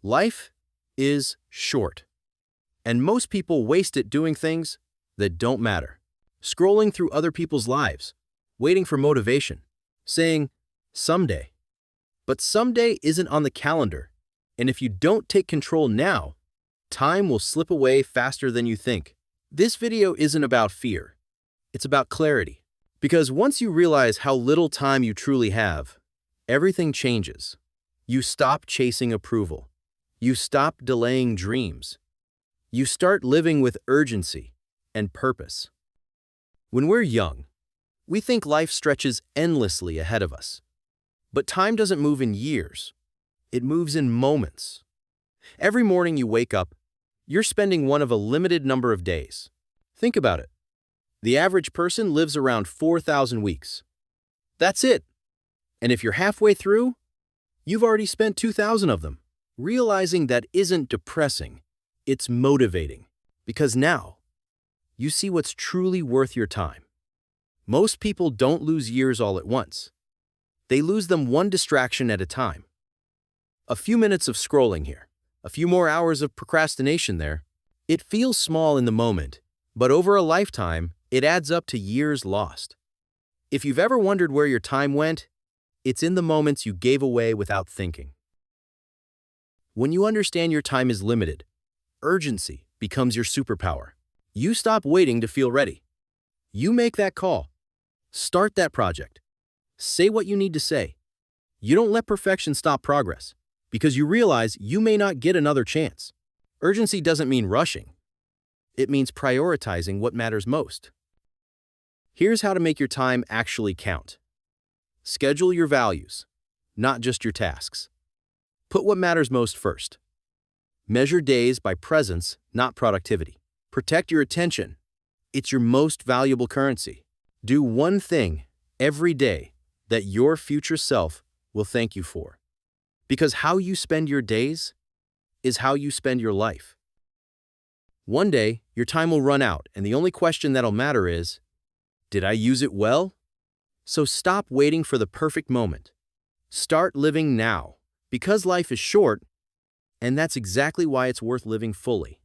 Life is short, and most people waste it doing things that don't matter. Scrolling through other people's lives, waiting for motivation, saying, someday. But someday isn't on the calendar, and if you don't take control now, time will slip away faster than you think. This video isn't about fear. It's about clarity. Because once you realize how little time you truly have, everything changes. You stop chasing approval. You stop delaying dreams. You start living with urgency and purpose. When we're young, we think life stretches endlessly ahead of us. But time doesn't move in years. It moves in moments. Every morning you wake up, you're spending one of a limited number of days. Think about it. The average person lives around 4,000 weeks. That's it. And if you're halfway through, you've already spent 2,000 of them. Realizing that isn't depressing, it's motivating. Because now, you see what's truly worth your time. Most people don't lose years all at once. They lose them one distraction at a time. A few minutes of scrolling here, a few more hours of procrastination there. It feels small in the moment, but over a lifetime, it adds up to years lost. If you've ever wondered where your time went, it's in the moments you gave away without thinking. When you understand your time is limited, urgency becomes your superpower. You stop waiting to feel ready. You make that call. Start that project. Say what you need to say. You don't let perfection stop progress, because you realize you may not get another chance. Urgency doesn't mean rushing. It means prioritizing what matters most. Here's how to make your time actually count. Schedule your values, not just your tasks. Put what matters most first. Measure days by presence, not productivity. Protect your attention. It's your most valuable currency. Do one thing every day that your future self will thank you for. Because how you spend your days is how you spend your life. One day, your time will run out, and the only question that'll matter is, did I use it well? So stop waiting for the perfect moment. Start living now, because life is short, and that's exactly why it's worth living fully.